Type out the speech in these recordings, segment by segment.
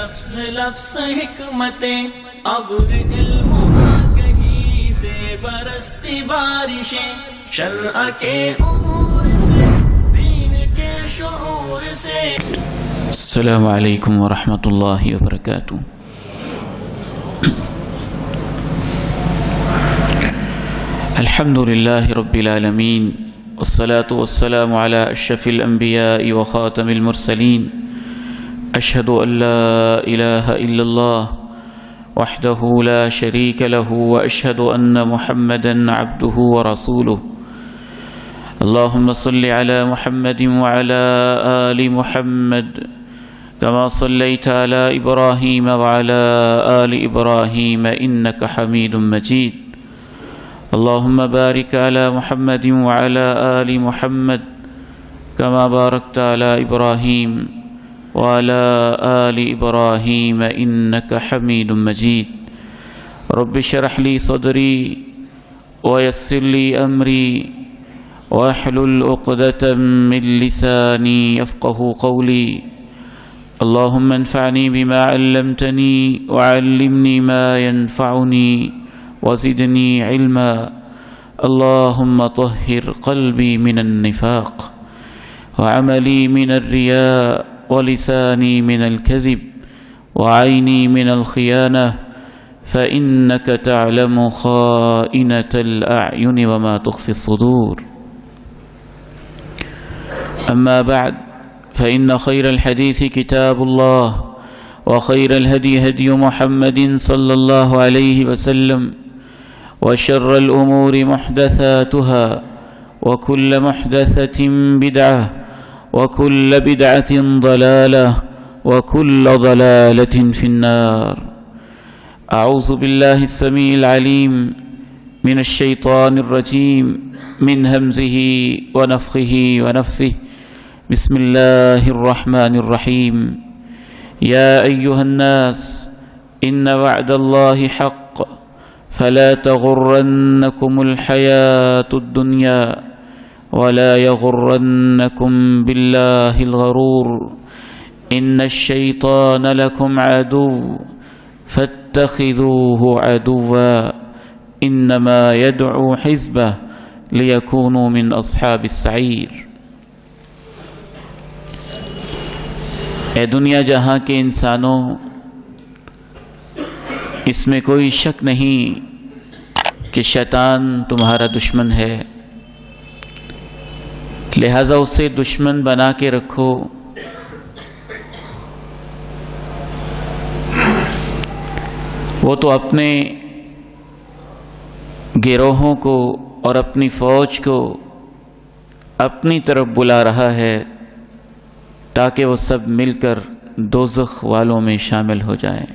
لفظ لفظ حکمتیں ابر علم کہیں سے برستی بارشیں شرع کے امور سے دین کے شعور سے. السلام علیکم ورحمۃ اللہ وبرکاتہ. الحمد للہ رب العالمین والصلاة والسلام على اشرف الانبیاء وخاتم المرسلین. اشہد ان لا الہ الا اللہ وحدہ لا شریک لہ واشہد ان محمدا عبدہ ورسولہ. اللہم صل علی محمد وعلی آل محمد كما صليت على إبراهيم وعلى آل إبراهيم إنك حميد مجيد. اللهم بارك على محمد وعلى آل محمد كما باركت على إبراهيم وعلى آل إبراهيم إنك حميد مجيد. رب اشرح لي صدري ويسر لي أمري واحلل عقدة من لساني يفقهوا قولي. اللهم انفعني بما علمتني وعلمني ما ينفعني وزدني علما. اللهم طهر قلبي من النفاق وعملي من الرياء ولساني من الكذب وعيني من الخيانة فإنك تعلم خائنة الأعين وما تخفي الصدور. أما بعد فإن خير الحديث كتاب الله وخير الهدي هدي محمد صلى الله عليه وسلم وشر الأمور محدثاتها وكل محدثة بدعة وكل بدعة ضلالة وكل ضلالة في النار. أعوذ بالله السميع العليم من الشيطان الرجيم من همزه ونفخه ونفثه. بسم الله الرحمن الرحيم. يا أيها الناس إن وعد الله حق فلا تغرنكم الحياة الدنيا ولا يغرنكم بالله الغرور. إن الشيطان لكم عدو فاتخذوه عدوا إنما يدعو حزبه ليكونوا من أصحاب السعير. اے دنیا جہاں کے انسانوں، اس میں کوئی شک نہیں کہ شیطان تمہارا دشمن ہے، لہذا اسے دشمن بنا کے رکھو. وہ تو اپنے گروہوں کو اور اپنی فوج کو اپنی طرف بلا رہا ہے تاکہ وہ سب مل کر دوزخ والوں میں شامل ہو جائیں.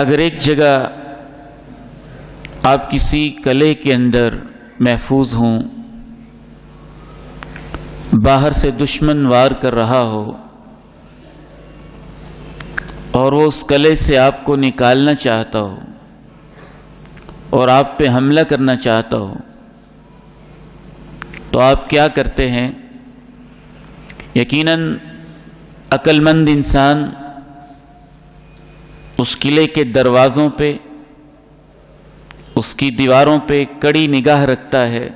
اگر ایک جگہ آپ کسی قلعے کے اندر محفوظ ہوں، باہر سے دشمن وار کر رہا ہو اور وہ اس قلعے سے آپ کو نکالنا چاہتا ہو اور آپ پہ حملہ کرنا چاہتا ہو، تو آپ کیا کرتے ہیں؟ یقیناً عقل مند انسان اس قلعے کے دروازوں پہ، اس کی دیواروں پہ کڑی نگاہ رکھتا ہے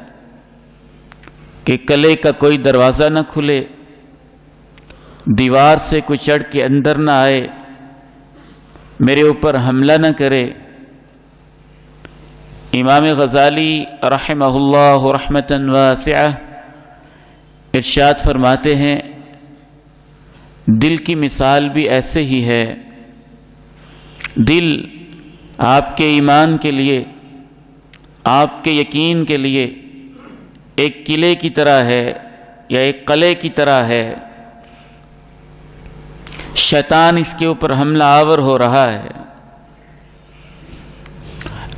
کہ قلعے کا کوئی دروازہ نہ کھلے، دیوار سے کوئی چڑھ کے اندر نہ آئے، میرے اوپر حملہ نہ کرے. امام غزالی رحمہ اللہ رحمتاً واسعہ ارشاد فرماتے ہیں، دل کی مثال بھی ایسے ہی ہے. دل آپ کے ایمان کے لیے، آپ کے یقین کے لیے ایک قلعے کی طرح ہے یا ایک قلعے کی طرح ہے. شیطان اس کے اوپر حملہ آور ہو رہا ہے.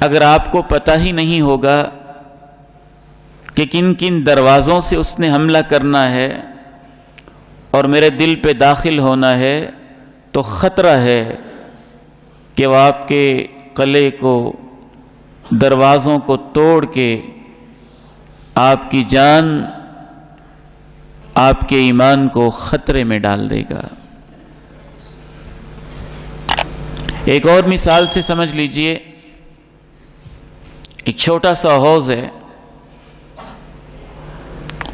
اگر آپ کو پتہ ہی نہیں ہوگا کہ کن کن دروازوں سے اس نے حملہ کرنا ہے اور میرے دل پہ داخل ہونا ہے، تو خطرہ ہے کہ وہ آپ کے قلعے کو، دروازوں کو توڑ کے آپ کی جان آپ کے ایمان کو خطرے میں ڈال دے گا۔ ایک اور مثال سے سمجھ لیجئے، ایک چھوٹا سا حوض ہے،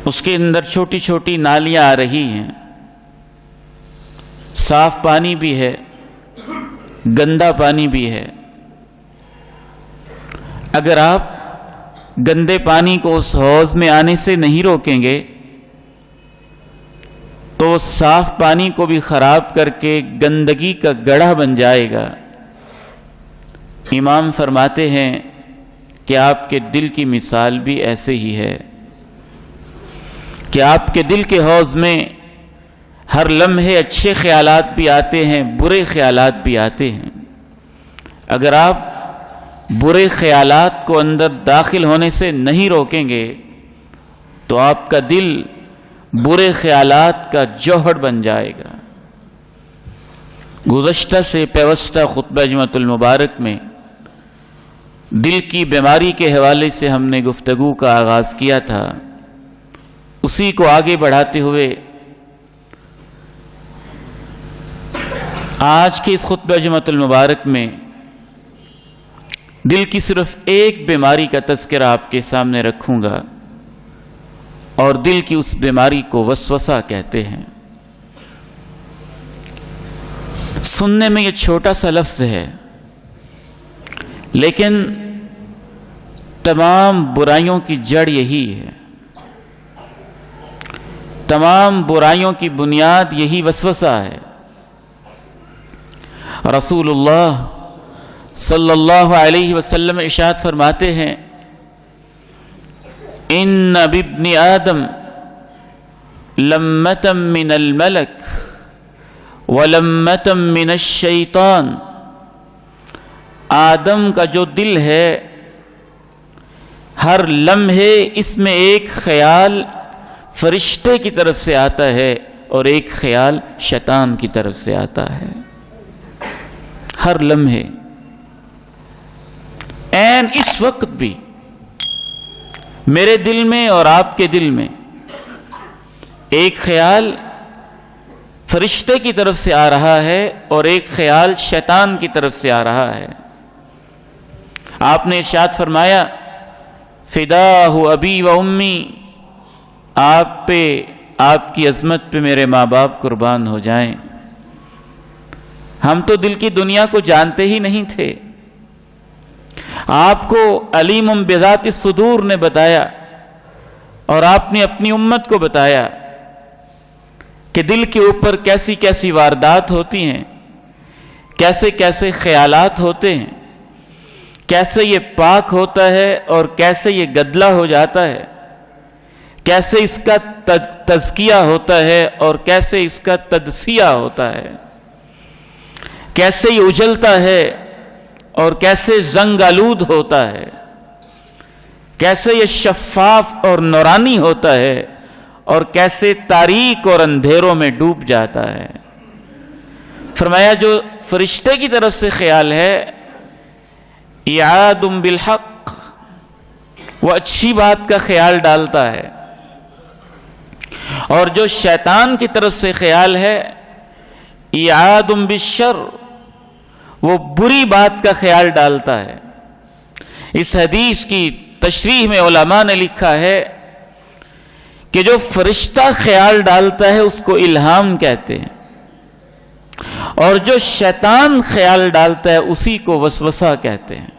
اس کے اندر چھوٹی چھوٹی نالیاں آ رہی ہیں، صاف پانی بھی ہے، گندا پانی بھی ہے۔ اگر آپ گندے پانی کو اس حوض میں آنے سے نہیں روکیں گے تو وہ صاف پانی کو بھی خراب کر کے گندگی کا گڑھا بن جائے گا۔ امام فرماتے ہیں کہ آپ کے دل کی مثال بھی ایسے ہی ہے کہ آپ کے دل کے حوض میں ہر لمحے اچھے خیالات بھی آتے ہیں، برے خیالات بھی آتے ہیں۔ اگر آپ برے خیالات کو اندر داخل ہونے سے نہیں روکیں گے تو آپ کا دل برے خیالات کا جوہر بن جائے گا۔ گزشتہ سے پیوستہ خطبہ جمعۃ المبارک میں دل کی بیماری کے حوالے سے ہم نے گفتگو کا آغاز کیا تھا، اسی کو آگے بڑھاتے ہوئے آج کے اس خطبہ جمعۃ المبارک میں دل کی صرف ایک بیماری کا تذکرہ آپ کے سامنے رکھوں گا، اور دل کی اس بیماری کو وسوسہ کہتے ہیں۔ سننے میں یہ چھوٹا سا لفظ ہے، لیکن تمام برائیوں کی جڑ یہی ہے، تمام برائیوں کی بنیاد یہی وسوسہ ہے۔ رسول اللہ صلی اللہ علیہ وسلم ارشاد فرماتے ہیں، ان بابن آدم لمۃ من الملک ولمۃ من الشیطان۔ آدم کا جو دل ہے، ہر لمحے اس میں ایک خیال فرشتے کی طرف سے آتا ہے اور ایک خیال شیطان کی طرف سے آتا ہے۔ ہر لمحے، عین اس وقت بھی میرے دل میں اور آپ کے دل میں ایک خیال فرشتے کی طرف سے آ رہا ہے اور ایک خیال شیطان کی طرف سے آ رہا ہے۔ آپ نے ارشاد فرمایا، فداہ ابی و امی، آپ پہ، آپ کی عظمت پہ میرے ماں باپ قربان ہو جائیں۔ ہم تو دل کی دنیا کو جانتے ہی نہیں تھے، آپ کو علیم بذات الصدور نے بتایا اور آپ نے اپنی امت کو بتایا کہ دل کے اوپر کیسی کیسی واردات ہوتی ہیں، کیسے کیسے خیالات ہوتے ہیں، کیسے یہ پاک ہوتا ہے اور کیسے یہ گدلا ہو جاتا ہے، کیسے اس کا تزکیہ ہوتا ہے اور کیسے اس کا تدسیہ ہوتا ہے، کیسے یہ اجلتا ہے اور کیسے زنگ آلود ہوتا ہے، کیسے یہ شفاف اور نورانی ہوتا ہے اور کیسے تاریک اور اندھیروں میں ڈوب جاتا ہے۔ فرمایا جو فرشتے کی طرف سے خیال ہے، اعاد بالحق، وہ اچھی بات کا خیال ڈالتا ہے، اور جو شیطان کی طرف سے خیال ہے، اعاد بالشر، وہ بری بات کا خیال ڈالتا ہے۔ اس حدیث کی تشریح میں علماء نے لکھا ہے کہ جو فرشتہ خیال ڈالتا ہے اس کو الہام کہتے ہیں، اور جو شیطان خیال ڈالتا ہے اسی کو وسوسہ کہتے ہیں۔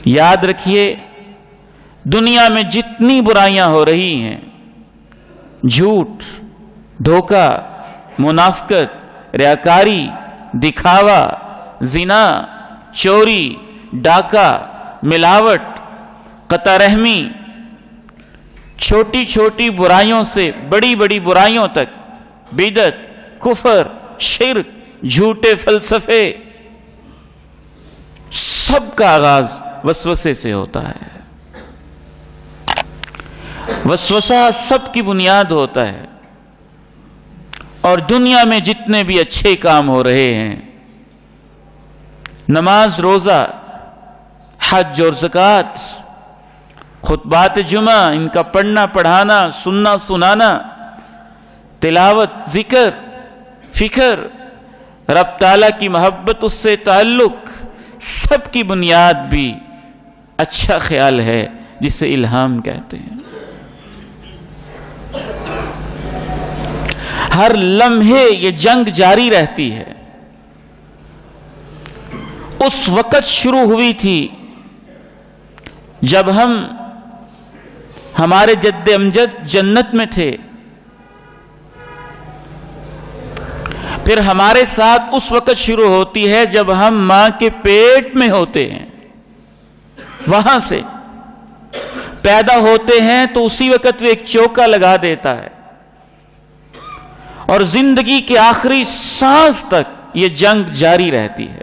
یاد رکھیے، دنیا میں جتنی برائیاں ہو رہی ہیں، جھوٹ، دھوکہ، منافقت، ریاکاری، دکھاوا، زنا، چوری، ڈاکہ، ملاوٹ، قطع رحمی، چھوٹی چھوٹی برائیوں سے بڑی بڑی برائیوں تک، بدعت، کفر، شرک، جھوٹے فلسفے، سب کا آغاز وسوسے سے ہوتا ہے۔ وسوسہ سب کی بنیاد ہوتا ہے، اور دنیا میں جتنے بھی اچھے کام ہو رہے ہیں، نماز، روزہ، حج اور زکوٰۃ، خطبات جمعہ ان کا پڑھنا پڑھانا سننا سنانا، تلاوت، ذکر، فکر، رب تعالیٰ کی محبت، اس سے تعلق، سب کی بنیاد بھی اچھا خیال ہے جسے الہام کہتے ہیں۔ ہر لمحے یہ جنگ جاری رہتی ہے۔ اس وقت شروع ہوئی تھی جب ہمارے جد امجد جنت میں تھے، پھر ہمارے ساتھ اس وقت شروع ہوتی ہے جب ہم ماں کے پیٹ میں ہوتے ہیں، وہاں سے پیدا ہوتے ہیں تو اسی وقت وہ ایک چوکا لگا دیتا ہے، اور زندگی کے آخری سانس تک یہ جنگ جاری رہتی ہے۔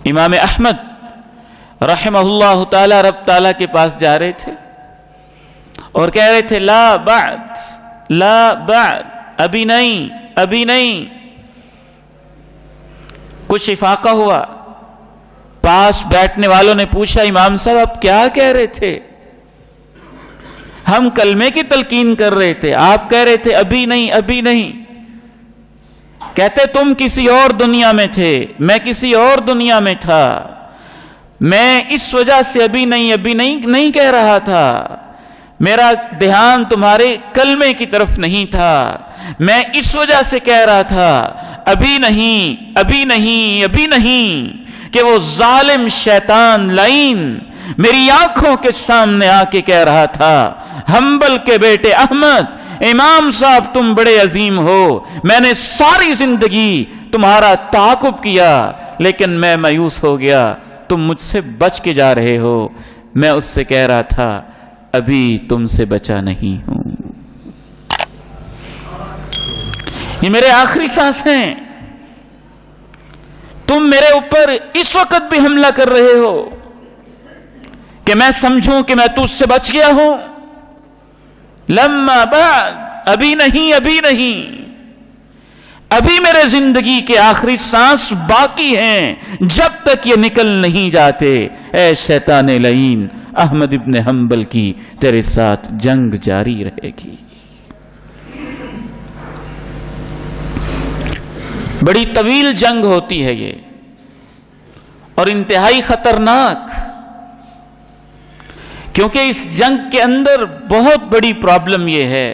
امام احمد رحمہ اللہ تعالی رب تعالیٰ کے پاس جا رہے تھے اور کہہ رہے تھے لا بعد، لا بعد، ابھی نہیں، ابھی نہیں۔ کچھ افاقہ ہوا، پاس بیٹھنے والوں نے پوچھا امام صاحب آپ کیا کہہ رہے تھے؟ ہم کلمے کی تلقین کر رہے تھے، آپ کہہ رہے تھے ابھی نہیں، ابھی نہیں۔ کہتے تم کسی اور دنیا میں تھے، میں کسی اور دنیا میں تھا، میں اس وجہ سے ابھی نہیں کہہ رہا تھا، میرا دھیان تمہارے کلمے کی طرف نہیں تھا، میں اس وجہ سے کہہ رہا تھا ابھی نہیں، ابھی نہیں، ابھی نہیں، کہ وہ ظالم شیطان لعین میری آنکھوں کے سامنے آ کے کہہ رہا تھا حنبل کے بیٹے احمد، امام صاحب تم بڑے عظیم ہو، میں نے ساری زندگی تمہارا تعاقب کیا لیکن میں مایوس ہو گیا، تم مجھ سے بچ کے جا رہے ہو، میں اس سے کہہ رہا تھا ابھی تم سے بچا نہیں ہوں۔ یہ میرے آخری سانس ہیں، تم میرے اوپر اس وقت بھی حملہ کر رہے ہو کہ میں سمجھوں کہ میں تجھ سے بچ گیا ہوں۔ لما بعد، ابھی نہیں، ابھی نہیں، ابھی میرے زندگی کے آخری سانس باقی ہیں، جب تک یہ نکل نہیں جاتے اے شیطان لعین، احمد ابن حنبل کی تیرے ساتھ جنگ جاری رہے گی۔ بڑی طویل جنگ ہوتی ہے یہ، اور انتہائی خطرناک، کیونکہ اس جنگ کے اندر بہت بڑی پرابلم یہ ہے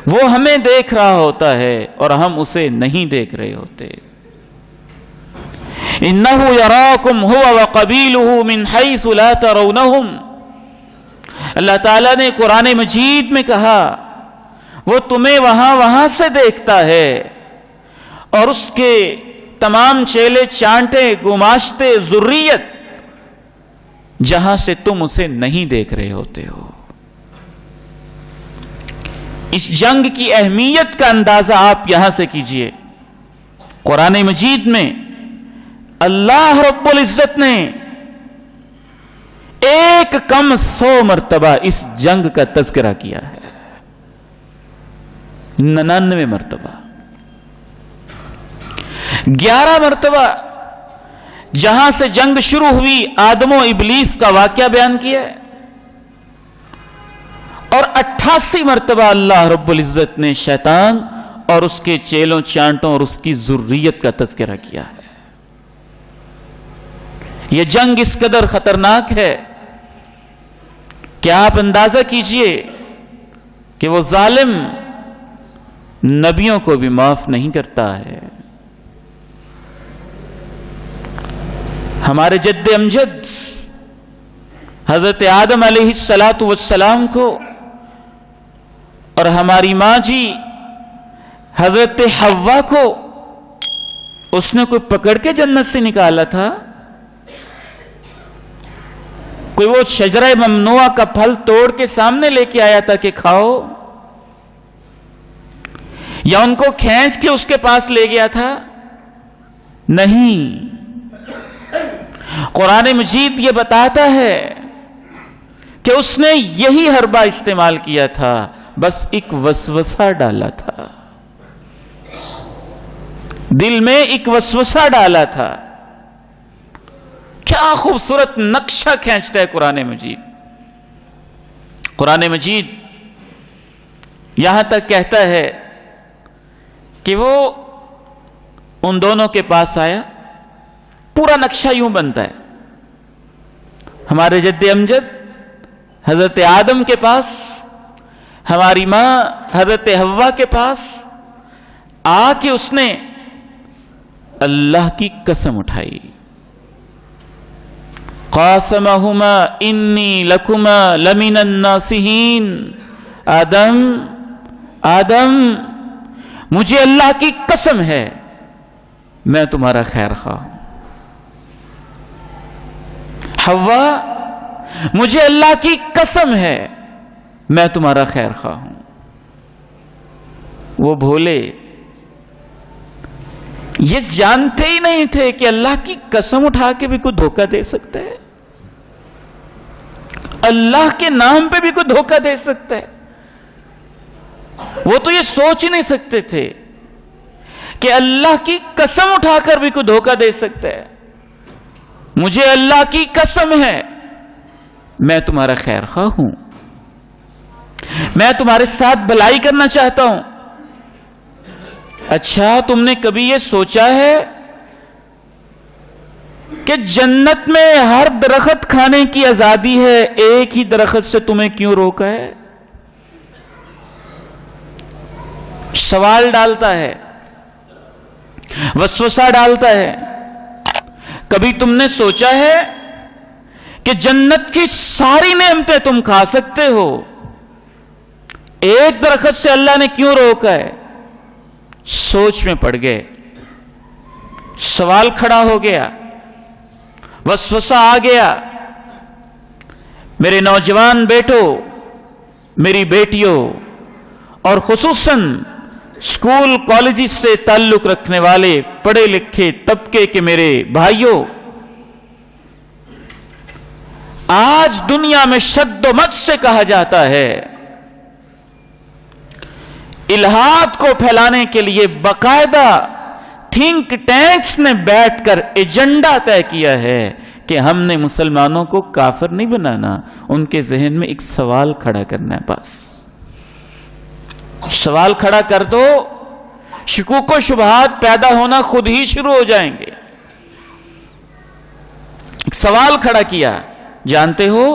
وہ ہمیں دیکھ رہا ہوتا ہے اور ہم اسے نہیں دیکھ رہے ہوتے۔ اِنَّهُ يَرَاكُمْ هُوَ وَقَبِيلُهُ مِنْ حَيْثُ لَا تَرَوْنَهُمْ، اللہ تعالیٰ نے قرآن مجید میں کہا وہ تمہیں وہاں سے دیکھتا ہے، اور اس کے تمام چیلے چانٹے گماشتے ذریت جہاں سے تم اسے نہیں دیکھ رہے ہوتے ہو۔ اس جنگ کی اہمیت کا اندازہ آپ یہاں سے کیجئے۔ قرآن مجید میں اللہ رب العزت نے 100 مرتبہ اس جنگ کا تذکرہ کیا ہے، 99 مرتبہ، 11 مرتبہ جہاں سے جنگ شروع ہوئی آدم و ابلیس کا واقعہ بیان کیا ہے، اور 88 مرتبہ اللہ رب العزت نے شیطان اور اس کے چیلوں چانٹوں اور اس کی ذریت کا تذکرہ کیا ہے۔ یہ جنگ اس قدر خطرناک ہے کہ آپ اندازہ کیجئے کہ وہ ظالم نبیوں کو بھی معاف نہیں کرتا ہے۔ ہمارے جد امجد حضرت آدم علیہ السلام کو اور ہماری ماں جی حضرت حوا کو اس نے کوئی پکڑ کے جنت سے نکالا تھا؟ کوئی وہ شجرہ ممنوعہ کا پھل توڑ کے سامنے لے کے آیا تھا کہ کھاؤ؟ یا ان کو کھینچ کے اس کے پاس لے گیا تھا؟ نہیں، قرآن مجید یہ بتاتا ہے کہ اس نے یہی حربہ استعمال کیا تھا، بس ایک وسوسہ ڈالا تھا، دل میں ایک وسوسہ ڈالا تھا۔ کیا کیا خوبصورت نقشہ کھینچتا ہے قرآن مجید. قرآن مجید یہاں تک کہتا ہے کہ وہ ان دونوں کے پاس آیا. پورا نقشہ یوں بنتا ہے. ہمارے جد امجد حضرت آدم کے پاس، ہماری ماں حضرت حوا کے پاس آ کے اس نے اللہ کی قسم اٹھائی. قاسمہما انی لکما لمن الناصحین. آدم مجھے اللہ کی قسم ہے میں تمہارا خیر خواہ ہوں. حوا مجھے اللہ کی قسم ہے میں تمہارا خیر خواہ ہوں. وہ بھولے، یہ جانتے ہی نہیں تھے کہ اللہ کی قسم اٹھا کے بھی کوئی دھوکہ دے سکتا ہے، اللہ کے نام پہ بھی کوئی دھوکہ دے سکتا ہے. وہ تو یہ سوچ ہی نہیں سکتے تھے کہ اللہ کی قسم اٹھا کر بھی کوئی دھوکہ دے سکتا ہے. مجھے اللہ کی قسم ہے میں تمہارا خیر خواہ ہوں، میں تمہارے ساتھ بھلائی کرنا چاہتا ہوں. اچھا تم نے کبھی یہ سوچا ہے کہ جنت میں ہر درخت کھانے کی آزادی ہے، ایک ہی درخت سے تمہیں کیوں روکا ہے؟ سوال ڈالتا ہے، وسوسہ ڈالتا ہے. کبھی تم نے سوچا ہے کہ جنت کی ساری نعمتیں تم کھا سکتے ہو، ایک درخت سے اللہ نے کیوں روکا ہے؟ سوچ میں پڑ گئے، سوال کھڑا ہو گیا، وسوسہ آ گیا. میرے نوجوان بیٹوں، میری بیٹیوں، اور خصوصاً اسکول کالجز سے تعلق رکھنے والے پڑھے لکھے طبقے کے میرے بھائیوں، آج دنیا میں شد و مت سے کہا جاتا ہے، الہاد کو پھیلانے کے لیے باقاعدہ تھنک ٹینکس نے بیٹھ کر ایجنڈا طے کیا ہے کہ ہم نے مسلمانوں کو کافر نہیں بنانا، ان کے ذہن میں ایک سوال کھڑا کرنا ہے. بس سوال کھڑا کر دو، شکوک و شبہات پیدا ہونا خود ہی شروع ہو جائیں گے. ایک سوال کھڑا کیا، جانتے ہو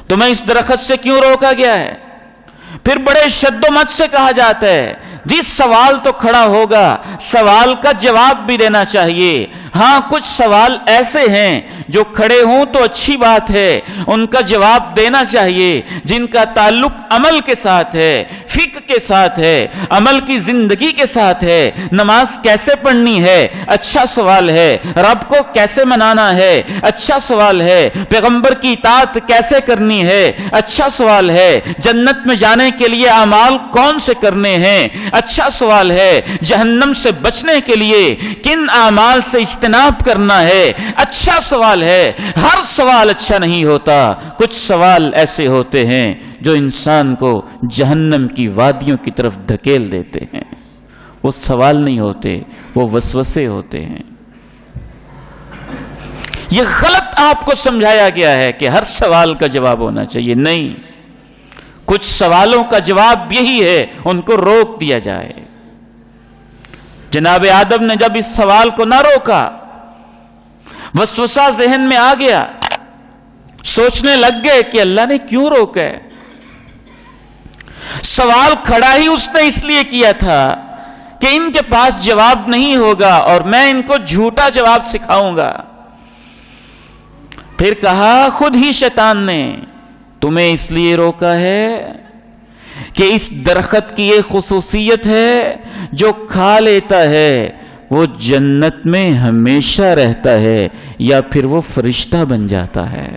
تمہیں اس درخت سے کیوں روکا گیا ہے؟ پھر بڑے شد و مت سے کہا جاتا ہے جس سوال تو کھڑا ہوگا سوال کا جواب بھی دینا چاہیے. ہاں کچھ سوال ایسے ہیں جو کھڑے ہوں تو اچھی بات ہے، ان کا جواب دینا چاہیے، جن کا تعلق عمل کے ساتھ ہے، فقہ کے ساتھ ہے، عمل کی زندگی کے ساتھ ہے. نماز کیسے پڑھنی ہے؟ اچھا سوال ہے. رب کو کیسے منانا ہے؟ اچھا سوال ہے. پیغمبر کی اطاعت کیسے کرنی ہے؟ اچھا سوال ہے. جنت میں جانے کے لیے اعمال کون سے کرنے ہیں؟ اچھا سوال ہے. جہنم سے بچنے کے لیے کن اعمال سے اجتناب کرنا ہے؟ اچھا سوال ہے. ہر سوال اچھا نہیں ہوتا، کچھ سوال ایسے ہوتے ہیں جو انسان کو جہنم کی وادیوں کی طرف دھکیل دیتے ہیں. وہ سوال نہیں ہوتے، وہ وسوسے ہوتے ہیں. یہ غلط آپ کو سمجھایا گیا ہے کہ ہر سوال کا جواب ہونا چاہیے. نہیں، کچھ سوالوں کا جواب یہی ہے ان کو روک دیا جائے. جناب آدم نے جب اس سوال کو نہ روکا، وسوسہ ذہن میں آ گیا، سوچنے لگ گئے کہ اللہ نے کیوں روکا ہے. سوال کھڑا ہی اس نے اس لیے کیا تھا کہ ان کے پاس جواب نہیں ہوگا اور میں ان کو جھوٹا جواب سکھاؤں گا. پھر کہا خود ہی شیطان نے تمہیں اس لیے روکا ہے کہ اس درخت کی یہ خصوصیت ہے جو کھا لیتا ہے وہ جنت میں ہمیشہ رہتا ہے یا پھر وہ فرشتہ بن جاتا ہے.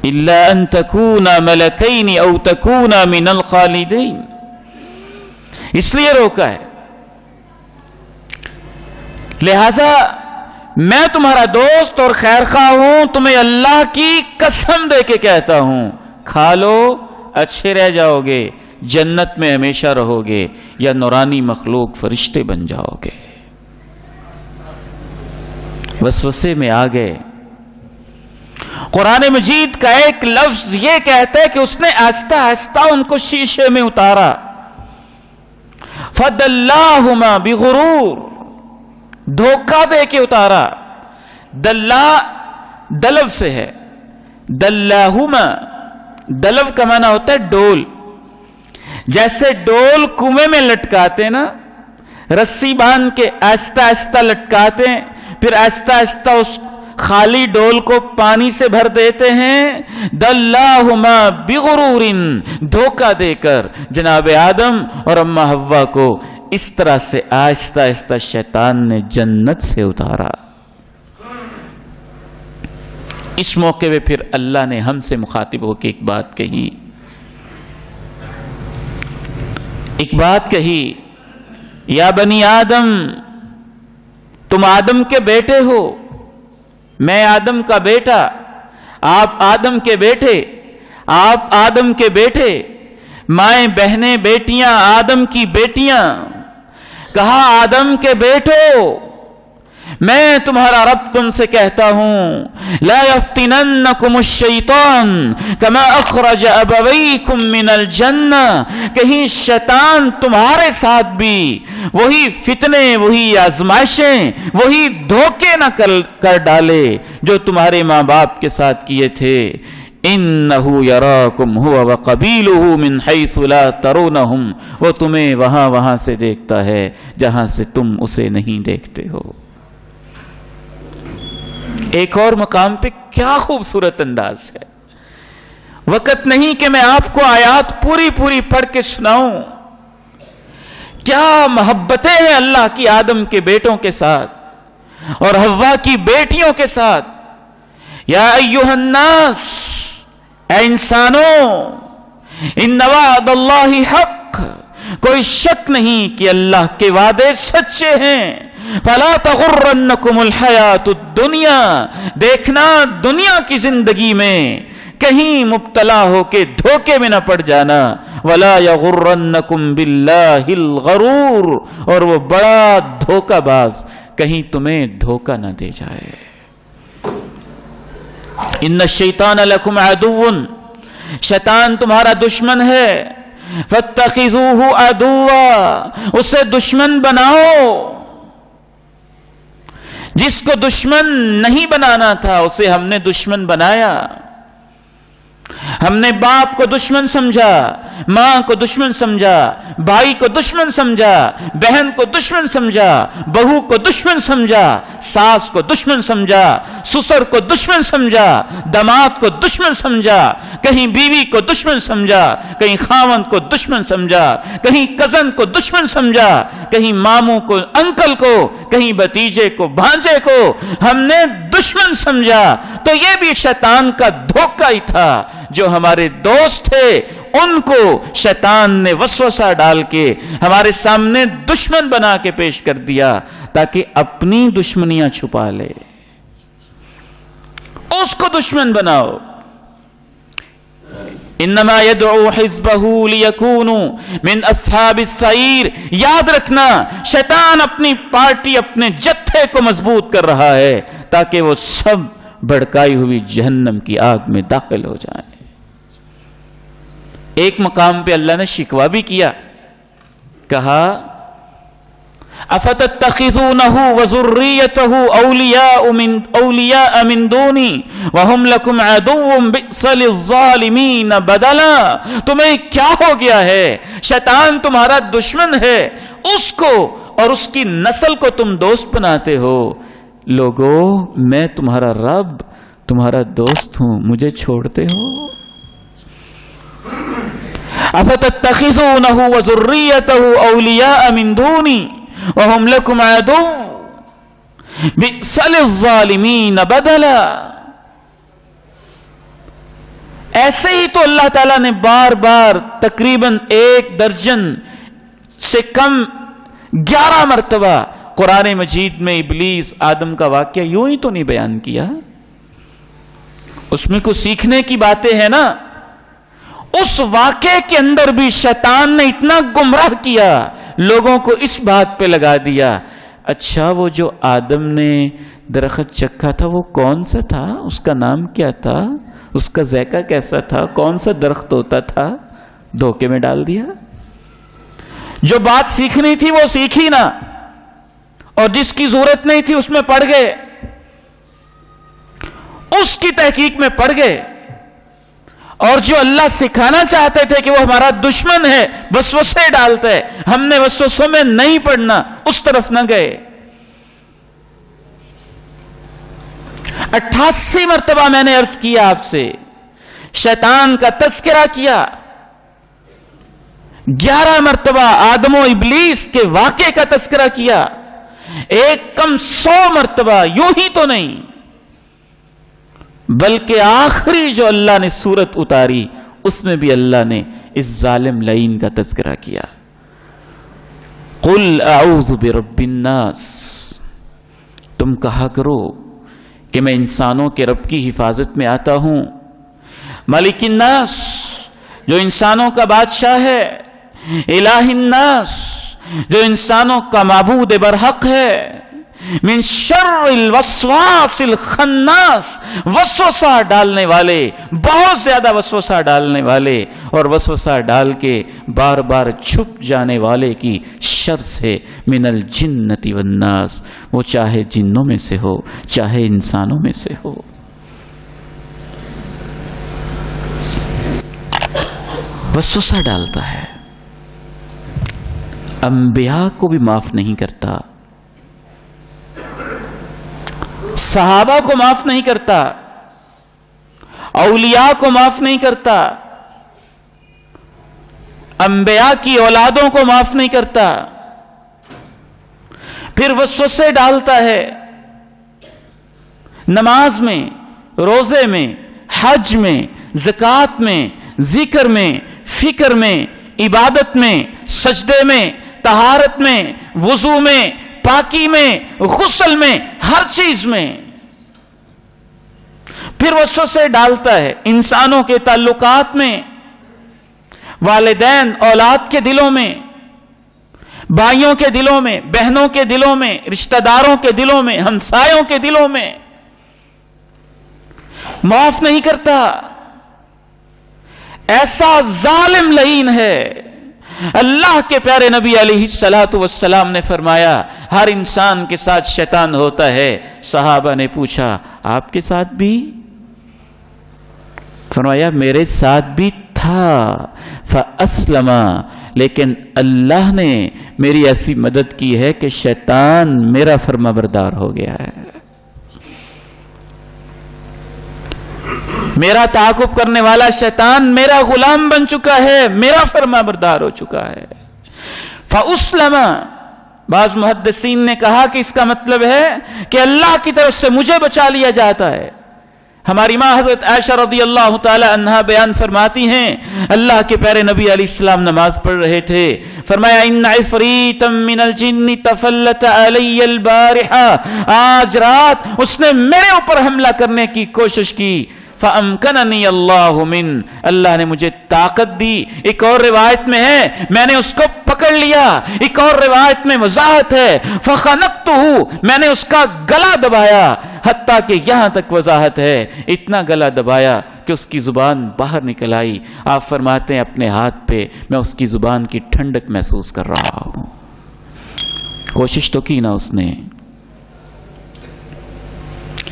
الا ان تکونا ملکین او تکونا من الخالدین. اس لیے روکا ہے. لہذا میں تمہارا دوست اور خیر خواہ ہوں، تمہیں اللہ کی قسم دے کے کہتا ہوں، کھا لو اچھے رہ جاؤ گے، جنت میں ہمیشہ رہو گے، یا نورانی مخلوق فرشتے بن جاؤ گے. وسوسے میں آ گئے. قرآن مجید کا ایک لفظ یہ کہتا ہے کہ اس نے آہستہ آہستہ ان کو شیشے میں اتارا. فَدَلَّاهُمَا بِغُرُورٍ، دھوکہ دے کے اتارا. دلو سے ہے. دَلَّاهُمَا، دلو کا معنی ہوتا ہے ڈول. جیسے ڈول کنویں میں لٹکاتے نا، رسی باندھ کے آہستہ آہستہ لٹکاتے ہیں، پھر آہستہ آہستہ اس خالی ڈول کو پانی سے بھر دیتے ہیں. دلہما بغرور، دھوکہ دے کر جناب آدم اور اماں حوا کو اس طرح سے آہستہ آہستہ شیطان نے جنت سے اتارا. اس موقع پہ پھر اللہ نے ہم سے مخاطب ہو کے ایک بات کہی، یا بنی آدم، تم آدم کے بیٹے ہو، میں آدم کا بیٹا، آپ آدم کے بیٹے، آپ آدم کے بیٹے، مائیں بہنیں بیٹیاں آدم کی بیٹیاں. کہا آدم کے بیٹو، میں تمہارا رب تم سے کہتا ہوں، لا یفتننکم الشیطان کما اخرج ابویکم من الجنہ، کہیں شیطان تمہارے ساتھ بھی وہی فتنے، وہی آزمائشیں، وہی دھوکے نہ کر ڈالے جو تمہارے ماں باپ کے ساتھ کیے تھے. انہو یراکم ہوا وقبیلہ من حیث لا ترونہم، وہ تمہیں وہاں سے دیکھتا ہے جہاں سے تم اسے نہیں دیکھتے ہو. ایک اور مقام پہ کیا خوبصورت انداز ہے. وقت نہیں کہ میں آپ کو آیات پوری پڑھ کے سناؤں. کیا محبتیں ہیں اللہ کی آدم کے بیٹوں کے ساتھ اور حوا کی بیٹیوں کے ساتھ. یا ایھا الناس، اے انسانوں، ان وعد اللہ حق، کوئی شک نہیں کہ اللہ کے وعدے سچے ہیں. فلا تغرنکم الحیات الدنیا، دیکھنا دنیا کی زندگی میں کہیں مبتلا ہو کے دھوکے میں نہ پڑ جانا. ولا یغرنکم باللہ الغرور، اور وہ بڑا دھوکہ باز کہیں تمہیں دھوکہ نہ دے جائے. ان الشیطان لکم عدو، شیطان تمہارا دشمن ہے. فاتخذوہ عدوا، اسے دشمن بناؤ. جس کو دشمن نہیں بنانا تھا اسے ہم نے دشمن بنایا. ہم نے باپ کو دشمن سمجھا، ماں کو دشمن سمجھا، بھائی کو دشمن سمجھا، بہن کو دشمن سمجھا، بہو کو دشمن سمجھا، ساس کو دشمن سمجھا، سسر کو دشمن سمجھا، داماد کو دشمن سمجھا، کہیں بیوی کو دشمن سمجھا، کہیں خاوند کو دشمن سمجھا، کہیں کزن کو دشمن سمجھا، کہیں ماموں کو انکل کو، کہیں بھتیجے کو بھانجے کو ہم نے دشمن سمجھا. تو یہ بھی شیطان کا دھوکہ ہی تھا. جو ہمارے دوست تھے ان کو شیطان نے وسوسہ ڈال کے ہمارے سامنے دشمن بنا کے پیش کر دیا تاکہ اپنی دشمنیاں چھپا لے. اس کو دشمن بناؤ. انما يدعو حزبه ليكونوا من اصحاب السعير. یاد رکھنا شیطان اپنی پارٹی، اپنے جتھے کو مضبوط کر رہا ہے تاکہ وہ سب بھڑکائی ہوئی جہنم کی آگ میں داخل ہو جائیں. ایک مقام پہ اللہ نے شکوہ بھی کیا، کہا افتتخذونہ وذریتہ اولیاء من دونی وہم لکم عدو بئس للظالمین بدلا. تمہیں کیا ہو گیا ہے؟ شیطان تمہارا دشمن ہے، اس کو اور اس کی نسل کو تم دوست بناتے ہو. لوگو میں تمہارا رب، تمہارا دوست ہوں، مجھے چھوڑتے ہو؟ افتتخذونہ وذریتہ اولیاء من دونی وَهُمْ لَكُمْ عَدُوٌّ بِئْسَ لِلظَّالِمِينَ بَدَلًا. ایسے ہی تو اللہ تعالیٰ نے بار بار تقریباً 1 درجن سے کم 11 مرتبہ قرآن مجید میں ابلیس آدم کا واقعہ یوں ہی تو نہیں بیان کیا. اس میں کچھ سیکھنے کی باتیں ہیں نا. اس واقعے کے اندر بھی شیطان نے اتنا گمراہ کیا، لوگوں کو اس بات پہ لگا دیا اچھا وہ جو آدم نے درخت چکھا تھا وہ کون سا تھا، اس کا نام کیا تھا، اس کا ذائقہ کیسا تھا، کون سا درخت ہوتا تھا؟ دھوکے میں ڈال دیا۔ جو بات سیکھنی تھی وہ سیکھی نہ، اور جس کی ضرورت نہیں تھی اس میں پڑ گئے، اس کی تحقیق میں پڑ گئے، اور جو اللہ سکھانا چاہتے تھے کہ وہ ہمارا دشمن ہے، وسوسے ڈالتا ہے، ہم نے وسوسوں میں نہیں پڑنا، اس طرف نہ گئے۔ 88 مرتبہ میں نے عرض کیا آپ سے، شیطان کا تذکرہ کیا، 11 مرتبہ آدم و ابلیس کے واقعے کا تذکرہ کیا، ایک کم 100 مرتبہ، یوں ہی تو نہیں بلکہ آخری جو اللہ نے سورت اتاری اس میں بھی اللہ نے اس ظالم لعین کا تذکرہ کیا۔ قل اعوذ برب الناس، تم کہا کرو کہ میں انسانوں کے رب کی حفاظت میں آتا ہوں، مالک الناس، جو انسانوں کا بادشاہ ہے، الہ الناس، جو انسانوں کا معبود برحق ہے، من شر الوسواس الخناس، وسوسہ ڈالنے والے، بہت زیادہ وسوسہ ڈالنے والے، اور وسوسہ ڈال کے بار بار چھپ جانے والے کی شر سے، من الجنۃ والناس، وہ چاہے جنوں میں سے ہو چاہے انسانوں میں سے ہو۔ وسوسہ ڈالتا ہے، انبیاء کو بھی معاف نہیں کرتا، صحابہ کو معاف نہیں کرتا، اولیاء کو معاف نہیں کرتا، انبیاء کی اولادوں کو معاف نہیں کرتا، پھر وسوسے ڈالتا ہے نماز میں، روزے میں، حج میں، زکوٰۃ میں، ذکر میں، فکر میں، عبادت میں، سجدے میں، طہارت میں، وضو میں، پاکی میں، غسل میں، ہر چیز میں۔ پھر وسوسے ڈالتا ہے انسانوں کے تعلقات میں، والدین اولاد کے دلوں میں، بھائیوں کے دلوں میں، بہنوں کے دلوں میں، رشتہ داروں کے دلوں میں، ہمسایوں کے دلوں میں، معاف نہیں کرتا۔ ایسا ظالم لعین ہے۔ اللہ کے پیارے نبی علیہ الصلوۃ والسلام نے فرمایا ہر انسان کے ساتھ شیطان ہوتا ہے۔ صحابہ نے پوچھا آپ کے ساتھ بھی؟ فرمایا میرے ساتھ بھی تھا، فاسلم، لیکن اللہ نے میری ایسی مدد کی ہے کہ شیطان میرا فرما بردار ہو گیا ہے، میرا تعاقب کرنے والا شیطان میرا غلام بن چکا ہے، میرا فرما بردار ہو چکا ہے۔ فاسلم، بعض محدثین نے کہا کہ اس کا مطلب ہے کہ اللہ کی طرف سے مجھے بچا لیا جاتا ہے۔ ہماری ماں حضرت عائشہ رضی اللہ تعالی عنہا بیان فرماتی ہیں اللہ کے پیارے نبی علیہ السلام نماز پڑھ رہے تھے، فرمایا ان عفریتا من الجن تفلت علی البارحہ، آج رات اس نے میرے اوپر حملہ کرنے کی کوشش کی، فَأَمْكَنَنِيَ اللَّهُ مِنْ، اللہ نے مجھے طاقت دی۔ ایک اور روایت میں ہے میں نے اس کو پکڑ لیا، ایک اور روایت میں وضاحت ہے فَخَنَقْتُهُ، میں نے اس کا گلا دبایا، حتیٰ کہ یہاں تک وضاحت ہے اتنا گلا دبایا کہ اس کی زبان باہر نکل آئی۔ آپ فرماتے ہیں اپنے ہاتھ پہ میں اس کی زبان کی ٹھنڈک محسوس کر رہا ہوں۔ کوشش تو کی نا اس نے۔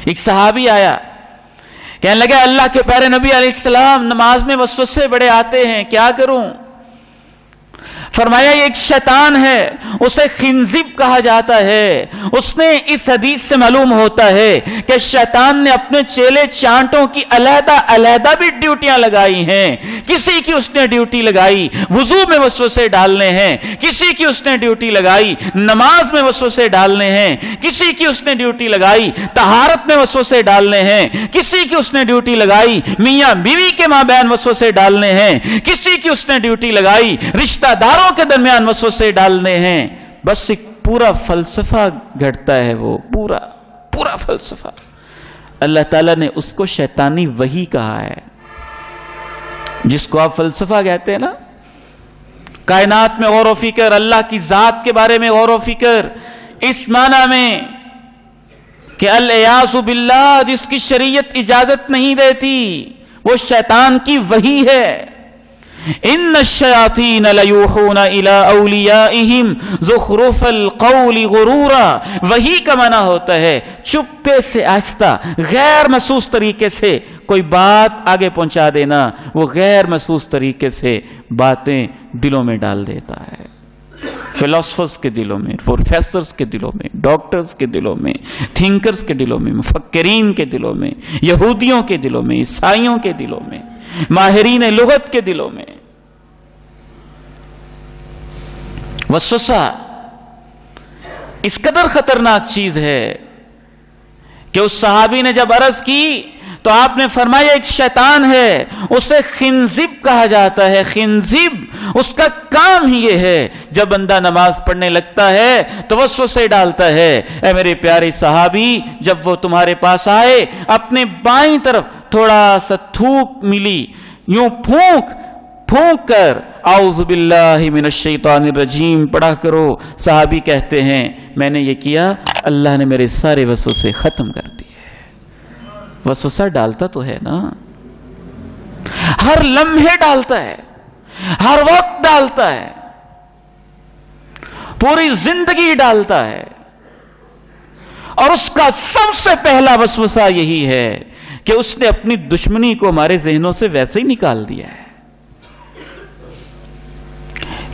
ایک صحابی آیا کہنے لگا اللہ کے پیارے نبی علیہ السلام نماز میں وسوسے بڑے آتے ہیں، کیا کروں؟ فرمایا یہ ایک شیطان ہے، اسے خنزب کہا جاتا ہے۔ اس نے اس حدیث سے معلوم ہوتا ہے کہ شیطان نے اپنے چیلے چانٹوں کی علیحدہ علیحدہ بھی ڈیوٹیاں لگائی ہیں۔ کسی کی اس نے ڈیوٹی لگائی وضو میں وسوسے ڈالنے ہیں، کسی کی اس نے ڈیوٹی لگائی نماز میں وسوسے ڈالنے ہیں، کسی کی اس نے ڈیوٹی لگائی طہارت میں وسوسے ڈالنے ہیں، کسی کی اس نے ڈیوٹی لگائی میاں بیوی کے مابین وسوسے ڈالنے ہیں، کسی کی اس نے ڈیوٹی لگائی رشتہ داروں کے درمیان وسوسے ڈالنے ہیں۔ بس ایک پورا فلسفہ گھڑتا ہے، وہ پورا فلسفہ۔ اللہ تعالیٰ نے اس کو شیطانی وحی کہا ہے، جس کو آپ فلسفہ کہتے ہیں نا۔ کائنات میں غور و فکر، اللہ کی ذات کے بارے میں غور و فکر، اس معنی میں کہ الیاذ باللہ جس کی شریعت اجازت نہیں دیتی وہ شیطان کی وحی ہے. ان الشیاطین لیوحون الی اولیائہم زخرف القول غرورا. وحی کا معنی ہوتا ہے چپکے سے آہستہ غیر محسوس طریقے سے کوئی بات آگے پہنچا دینا. وہ غیر محسوس طریقے سے باتیں دلوں میں ڈال دیتا ہے. فلاسفرز کے دلوں میں، پروفیسرز کے دلوں میں، ڈاکٹرز کے دلوں میں، تھنکرز کے دلوں میں، مفکرین کے دلوں میں، یہودیوں کے دلوں میں، عیسائیوں کے دلوں میں، ماہرین لغت کے دلوں میں. وسوسہ اس قدر خطرناک چیز ہے کہ اس صحابی نے جب عرض کی تو آپ نے فرمایا ایک شیطان ہے، اسے خنزب کہا جاتا ہے. خنزب اس کا کام ہی یہ ہے جب بندہ نماز پڑھنے لگتا ہے تو وسوسے ڈالتا ہے. اے میرے پیارے صحابی، جب وہ تمہارے پاس آئے اپنے بائیں طرف تھوڑا سا تھوک ملی، یوں پھونک کر اعوذ باللہ من الشیطان الرجیم پڑھا کرو. صحابی کہتے ہیں میں نے یہ کیا، اللہ نے میرے سارے وسوسے ختم کر دیے. وسوسہ ڈالتا تو ہے نا، ہر لمحے ڈالتا ہے، ہر وقت ڈالتا ہے، پوری زندگی ڈالتا ہے. اور اس کا سب سے پہلا وسوسہ یہی ہے کہ اس نے اپنی دشمنی کو ہمارے ذہنوں سے ویسے ہی نکال دیا ہے.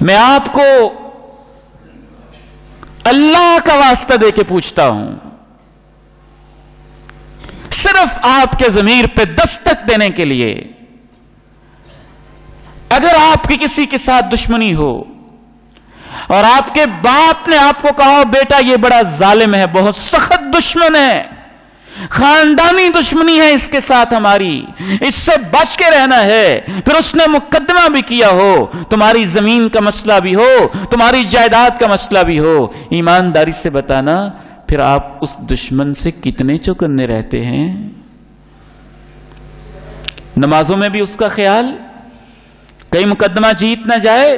میں آپ کو اللہ کا واسطہ دے کے پوچھتا ہوں، صرف آپ کے ضمیر پہ دستک دینے کے لیے، اگر آپ کی کسی کے ساتھ دشمنی ہو اور آپ کے باپ نے آپ کو کہا بیٹا یہ بڑا ظالم ہے، بہت سخت دشمن ہے، خاندانی دشمنی ہے اس کے ساتھ ہماری، اس سے بچ کے رہنا ہے، پھر اس نے مقدمہ بھی کیا ہو، تمہاری زمین کا مسئلہ بھی ہو، تمہاری جائیداد کا مسئلہ بھی ہو، ایمانداری سے بتانا پھر آپ اس دشمن سے کتنے چوکنے رہتے ہیں؟ نمازوں میں بھی اس کا خیال، کہیں مقدمہ جیت نہ جائے،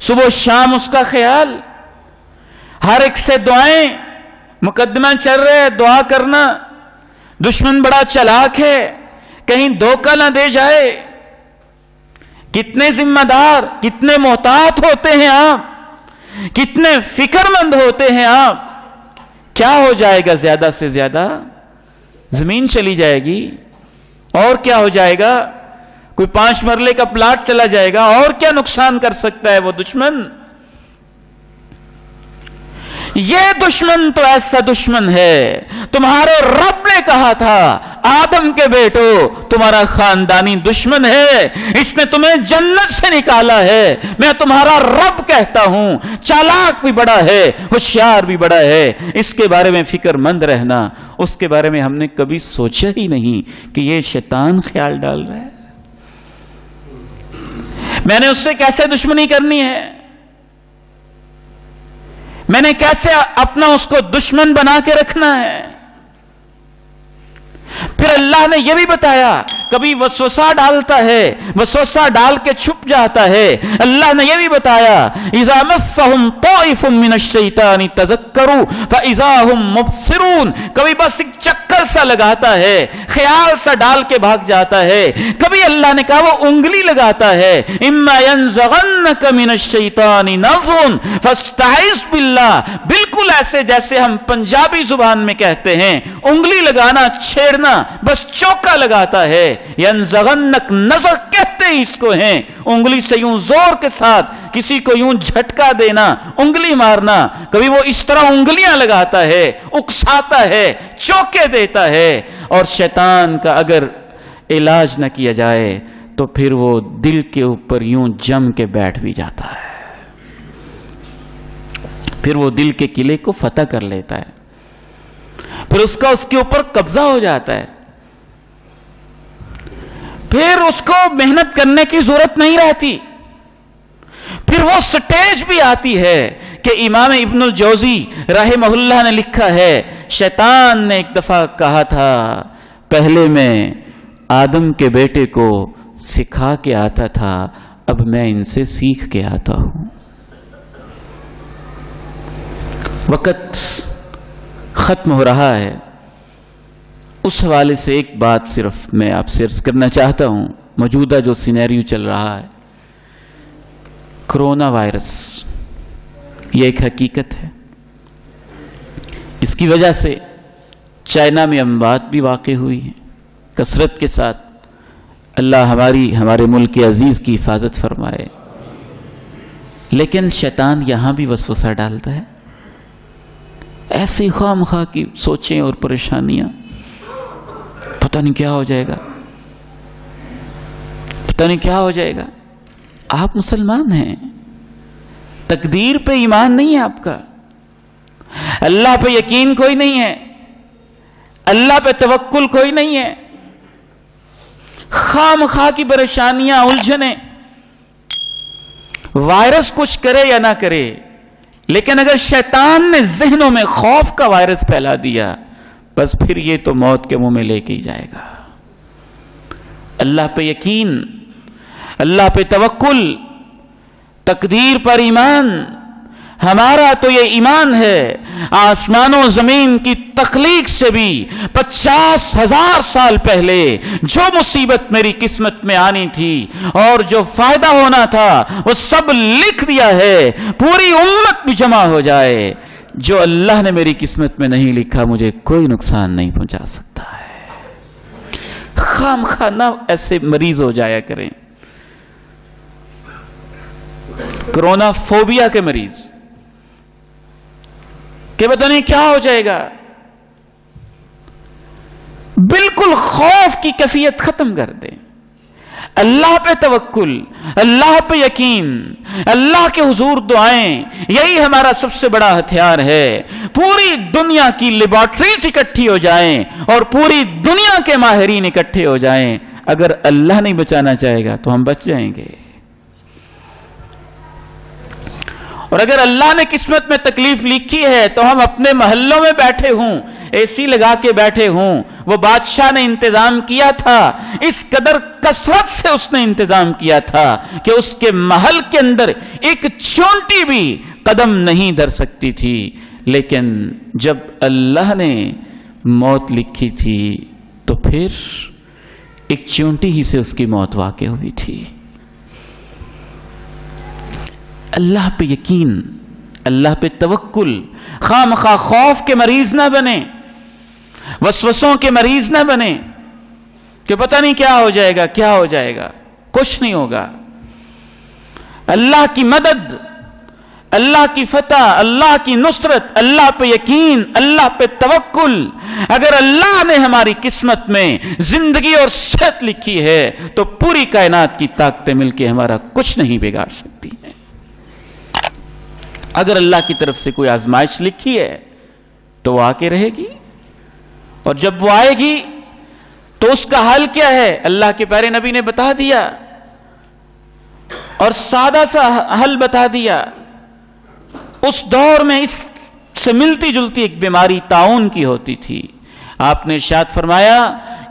صبح و شام اس کا خیال، ہر ایک سے دعائیں، مقدمہ چل رہے ہے دعا کرنا، دشمن بڑا چلاک ہے کہیں دھوکہ نہ دے جائے. کتنے ذمہ دار، کتنے محتاط ہوتے ہیں آپ، کتنے فکر مند ہوتے ہیں آپ. کیا ہو جائے گا زیادہ سے زیادہ؟ زمین چلی جائے گی، اور کیا ہو جائے گا؟ کوئی 5 مرلے کا پلاٹ چلا جائے گا، اور کیا نقصان کر سکتا ہے وہ دشمن؟ یہ دشمن تو ایسا دشمن ہے، تمہارے رب نے کہا تھا آدم کے بیٹو تمہارا خاندانی دشمن ہے، اس نے تمہیں جنت سے نکالا ہے. میں تمہارا رب کہتا ہوں، چالاک بھی بڑا ہے، ہوشیار بھی بڑا ہے. اس کے بارے میں فکر مند رہنا. اس کے بارے میں ہم نے کبھی سوچا ہی نہیں کہ یہ شیطان خیال ڈال رہا ہے. میں نے اس سے کیسے دشمنی کرنی ہے، میں نے کیسے اپنا اس کو دشمن بنا کے رکھنا ہے. پھر اللہ نے یہ بھی بتایا کبھی وسوسہ ڈالتا ہے، وسوسہ ڈال کے چھپ جاتا ہے. اللہ نے یہ بھی بتایا اذا مسهم طائف من الشیطان تذکروا فاذا هم مبصرون. کبھی بس ایک چکر سا لگاتا ہے، خیال سا ڈال کے بھاگ جاتا ہے. کبھی اللہ نے کہا وہ انگلی لگاتا ہے، اما ينزغنك من الشیطان نزغ فاستعذ باللہ. بالکل ایسے جیسے ہم پنجابی زبان میں کہتے ہیں، انگلی لگانا، چھیڑنا، بس چوکا لگاتا ہے. ینزغنک، نزغ کہتے ہی اس کو ہیں، انگلی سے یوں زور کے ساتھ کسی کو یوں جھٹکا دینا، انگلی مارنا. کبھی وہ اس طرح انگلیاں لگاتا ہے، اکساتا ہے، چوکے دیتا ہے. اور شیطان کا اگر علاج نہ کیا جائے تو پھر وہ دل کے اوپر یوں جم کے بیٹھ بھی جاتا ہے، پھر وہ دل کے قلعے کو فتح کر لیتا ہے، پھر اس کے اوپر قبضہ ہو جاتا ہے. پھر اس کو محنت کرنے کی ضرورت نہیں رہتی. پھر وہ سٹیج بھی آتی ہے کہ امام ابن الجوزی رحمہ اللہ نے لکھا ہے، شیطان نے ایک دفعہ کہا تھا پہلے میں آدم کے بیٹے کو سکھا کے آتا تھا، اب میں ان سے سیکھ کے آتا ہوں. وقت ختم ہو رہا ہے، اس حوالے سے ایک بات صرف میں آپ سے عرض کرنا چاہتا ہوں۔ موجودہ جو سینیریو چل رہا ہے، کرونا وائرس، یہ ایک حقیقت ہے۔ اس کی وجہ سے چائنا میں اموات بھی واقع ہوئی ہیں کثرت کے ساتھ۔ اللہ ہمارے ملک عزیز کی حفاظت فرمائے۔ لیکن شیطان یہاں بھی وسوسہ ڈالتا ہے، ایسی خواہ مخواہ کی سوچیں اور پریشانیاں، پتہ نہیں کیا ہو جائے گا، پتہ نہیں کیا ہو جائے گا۔ آپ مسلمان ہیں، تقدیر پہ ایمان نہیں ہے آپ کا، اللہ پہ یقین کوئی نہیں ہے، اللہ پہ توکل کوئی نہیں ہے، خواہ مخواہ کی پریشانیاں، الجھنیں۔ وائرس کچھ کرے یا نہ کرے، لیکن اگر شیطان نے ذہنوں میں خوف کا وائرس پھیلا دیا، بس پھر یہ تو موت کے منہ میں لے کے ہی جائے گا۔ اللہ پہ یقین، اللہ پہ توکل، تقدیر پر ایمان، ہمارا تو یہ ایمان ہے۔ آسمان و زمین کی تخلیق سے بھی 50,000 سال پہلے جو مصیبت میری قسمت میں آنی تھی اور جو فائدہ ہونا تھا وہ سب لکھ دیا ہے، پوری امت بھی جمع ہو جائے، جو اللہ نے میری قسمت میں نہیں لکھا مجھے کوئی نقصان نہیں پہنچا سکتا ہے۔ خام خواہ نہ ایسے مریض ہو جایا کریں۔ کرونا فوبیا کے مریض کہ پتہ نہیں کیا ہو جائے گا، بالکل خوف کی کیفیت ختم کر دیں۔ اللہ پہ توکل، اللہ پہ یقین، اللہ کے حضور دعائیں، یہی ہمارا سب سے بڑا ہتھیار ہے۔ پوری دنیا کی لیبارٹریز اکٹھی ہو جائیں اور پوری دنیا کے ماہرین اکٹھے ہو جائیں، اگر اللہ نہیں بچانا چاہے گا تو ہم بچ جائیں گے۔ اور اگر اللہ نے قسمت میں تکلیف لکھی ہے تو ہم اپنے محلوں میں بیٹھے ہوں، اے سی لگا کے بیٹھے ہوں، وہ بادشاہ نے انتظام کیا تھا، اس قدر کثرت سے اس نے انتظام کیا تھا کہ اس کے محل کے اندر ایک چونٹی بھی قدم نہیں دھر سکتی تھی۔ لیکن جب اللہ نے موت لکھی تھی تو پھر ایک چونٹی ہی سے اس کی موت واقع ہوئی تھی۔ اللہ پہ یقین، اللہ پہ توکل، خواہ مخواہ خوف کے مریض نہ بنے، وسوسوں کے مریض نہ بنے کہ پتہ نہیں کیا ہو جائے گا، کیا ہو جائے گا، کچھ نہیں ہوگا۔ اللہ کی مدد، اللہ کی فتح، اللہ کی نصرت، اللہ پہ یقین، اللہ پہ توکل۔ اگر اللہ نے ہماری قسمت میں زندگی اور صحت لکھی ہے تو پوری کائنات کی طاقتیں مل کے ہمارا کچھ نہیں بگاڑ سکتی ہیں۔ اگر اللہ کی طرف سے کوئی آزمائش لکھی ہے تو وہ آ کے رہے گی، اور جب وہ آئے گی تو اس کا حل کیا ہے اللہ کے پیارے نبی نے بتا دیا، اور سادہ سا حل بتا دیا۔ اس دور میں اس سے ملتی جلتی ایک بیماری طاعون کی ہوتی تھی۔ آپ نے ارشاد فرمایا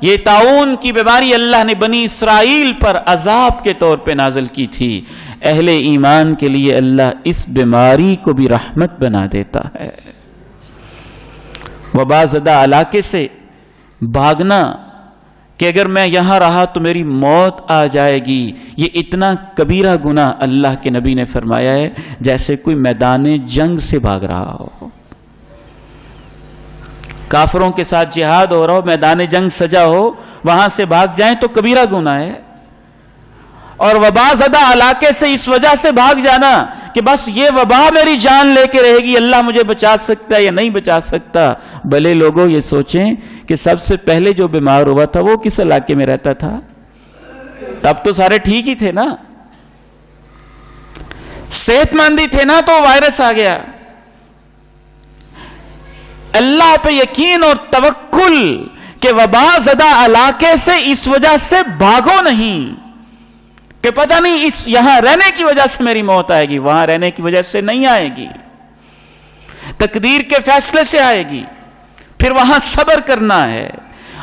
یہ طاعون کی بیماری اللہ نے بنی اسرائیل پر عذاب کے طور پہ نازل کی تھی۔ اہل ایمان کے لیے اللہ اس بیماری کو بھی رحمت بنا دیتا ہے۔ وبا زدہ علاقے سے بھاگنا کہ اگر میں یہاں رہا تو میری موت آ جائے گی، یہ اتنا کبیرہ گناہ اللہ کے نبی نے فرمایا ہے جیسے کوئی میدان جنگ سے بھاگ رہا ہو۔ کافروں کے ساتھ جہاد ہو رہا ہو، میدان جنگ سجا ہو، وہاں سے بھاگ جائیں تو کبیرہ گناہ ہے۔ اور وبا زدہ علاقے سے اس وجہ سے بھاگ جانا کہ بس یہ وبا میری جان لے کے رہے گی، اللہ مجھے بچا سکتا ہے یا نہیں بچا سکتا۔ بھلے لوگوں یہ سوچیں کہ سب سے پہلے جو بیمار ہوا تھا وہ کس علاقے میں رہتا تھا؟ تب تو سارے ٹھیک ہی تھے نا، صحت مند ہی تھے نا، تو وائرس آ گیا۔ اللہ پہ یقین اور توکل کہ وبا زدہ علاقے سے اس وجہ سے بھاگو نہیں کہ پتہ نہیں یہاں رہنے کی وجہ سے میری موت آئے گی، وہاں رہنے کی وجہ سے نہیں آئے گی، تقدیر کے فیصلے سے آئے گی۔ پھر وہاں صبر کرنا ہے،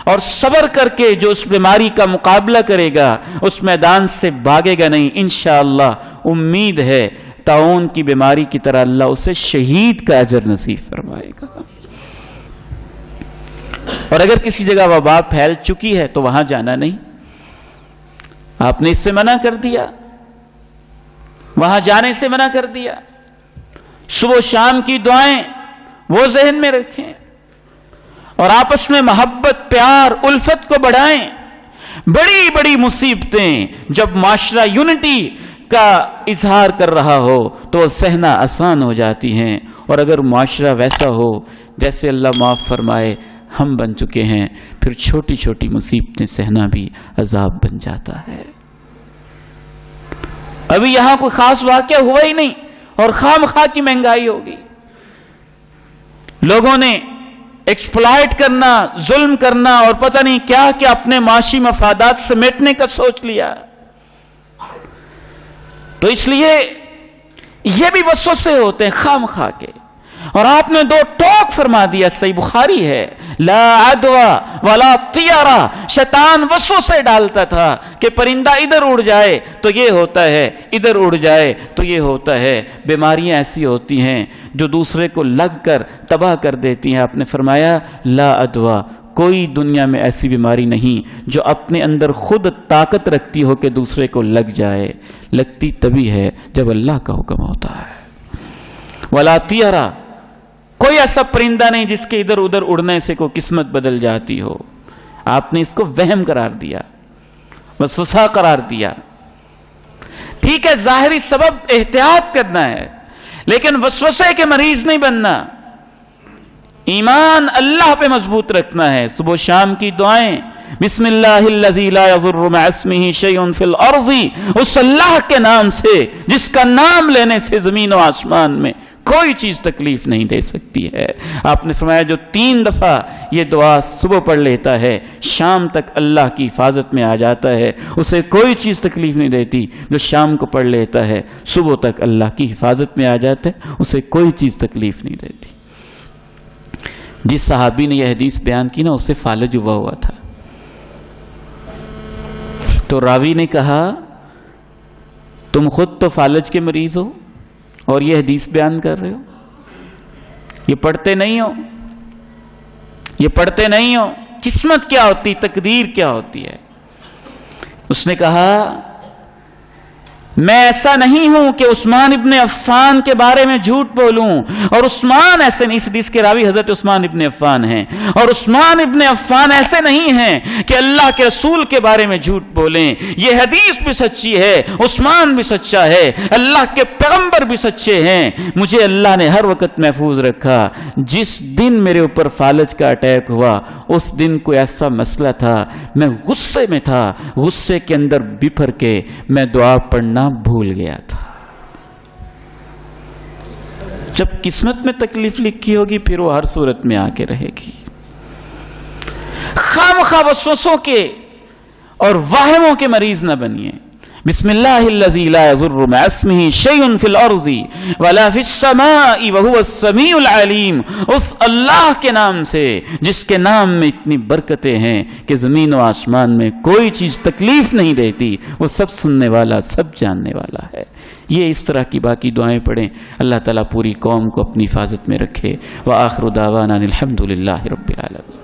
اور صبر کر کے جو اس بیماری کا مقابلہ کرے گا اس میدان سے بھاگے گا نہیں، انشاءاللہ۔ امید ہے طاعون کی بیماری کی طرح اللہ اسے شہید کا اجر نصیب فرمائے گا. اور اگر کسی جگہ وبا پھیل چکی ہے تو وہاں جانا نہیں. آپ نے اس سے منع کر دیا, وہاں جانے سے منع کر دیا. صبح و شام کی دعائیں وہ ذہن میں رکھیں اور آپس میں محبت, پیار, الفت کو بڑھائیں. بڑی بڑی مصیبتیں جب معاشرہ یونٹی کا اظہار کر رہا ہو تو وہ سہنا آسان ہو جاتی ہیں, اور اگر معاشرہ ویسا ہو جیسے اللہ معاف فرمائے ہم بن چکے ہیں, پھر چھوٹی چھوٹی مصیبتیں سہنا بھی عذاب بن جاتا ہے. ابھی یہاں کوئی خاص واقعہ ہوا ہی نہیں اور خام خواہ کی مہنگائی ہوگی. لوگوں نے ایکسپلائٹ کرنا, ظلم کرنا اور پتہ نہیں کیا کہ اپنے معاشی مفادات سمیٹنے کا سوچ لیا. تو اس لیے یہ بھی وسوسے ہوتے ہیں خام خواہ کے. اور آپ نے دو ٹوک فرما دیا, صحیح بخاری ہے, لا عدوا ولا طیارہ. شیطان وسوسے ڈالتا تھا کہ پرندہ ادھر اڑ جائے تو یہ ہوتا ہے, ادھر اڑ جائے تو یہ ہوتا ہے. بیماریاں ایسی ہوتی ہیں جو دوسرے کو لگ کر تباہ کر دیتی ہیں. آپ نے فرمایا لا عدوا, کوئی دنیا میں ایسی بیماری نہیں جو اپنے اندر خود طاقت رکھتی ہو کہ دوسرے کو لگ جائے. لگتی تبھی ہے جب اللہ کا حکم ہوتا ہے. ولا طیارہ, کوئی ایسا پرندہ نہیں جس کے ادھر ادھر اڑنے سے کوئی قسمت بدل جاتی ہو. آپ نے اس کو وہم قرار دیا, وسوسہ قرار دیا. ٹھیک ہے, ظاہری سبب احتیاط کرنا ہے, لیکن وسوسے کے مریض نہیں بننا. ایمان اللہ پہ مضبوط رکھنا ہے. صبح و شام کی دعائیں, بسم اللہ الذی لا یضر مع اسمہ شیء فی الارض, اس اللہ کے نام سے جس کا نام لینے سے زمین و آسمان میں کوئی چیز تکلیف نہیں دے سکتی ہے. آپ نے فرمایا جو 3 دفعہ یہ دعا صبح پڑھ لیتا ہے شام تک اللہ کی حفاظت میں آ جاتا ہے, اسے کوئی چیز تکلیف نہیں دیتی. جو شام کو پڑھ لیتا ہے صبح تک اللہ کی حفاظت میں آ جاتا ہے, اسے کوئی چیز تکلیف نہیں دیتی. جس صحابی نے یہ حدیث بیان کی نا, اس سے فالج ہوا تھا. تو راوی نے کہا تم خود تو فالج کے مریض ہو اور یہ حدیث بیان کر رہے ہو, یہ پڑھتے نہیں ہو, یہ پڑھتے نہیں ہو. قسمت کیا ہوتی, تقدیر کیا ہوتی ہے. اس نے کہا میں ایسا نہیں ہوں کہ عثمان ابن عفان کے بارے میں جھوٹ بولوں, اور عثمان ایسے نہیں. اس حدیث کے راوی حضرت عثمان ابن عفان ہیں, اور عثمان ابن عفان ایسے نہیں ہیں کہ اللہ کے رسول کے بارے میں جھوٹ بولیں. یہ حدیث بھی سچی ہے, عثمان بھی سچا ہے, اللہ کے پیغمبر بھی سچے ہیں. مجھے اللہ نے ہر وقت محفوظ رکھا. جس دن میرے اوپر فالج کا اٹیک ہوا اس دن کوئی ایسا مسئلہ تھا, میں غصے میں تھا, غصے کے اندر بپھر کے میں دعا پڑھنا بھول گیا تھا. جب قسمت میں تکلیف لکھی ہوگی پھر وہ ہر صورت میں آ کے رہے گی. خامخواہ وسوسوں کے اور واہموں کے مریض نہ بنیے. بسم اللہ الذی لا یضر مع اسمہ شیء فی الارض ولا فی السماء وہو السمیع العلیم. اس اللہ کے نام سے جس کے نام میں اتنی برکتیں ہیں کہ زمین و آسمان میں کوئی چیز تکلیف نہیں دیتی, وہ سب سننے والا, سب جاننے والا ہے. یہ اس طرح کی باقی دعائیں پڑھیں. اللہ تعالیٰ پوری قوم کو اپنی حفاظت میں رکھے. وآخر دعوانا الحمد للہ رب العالمین.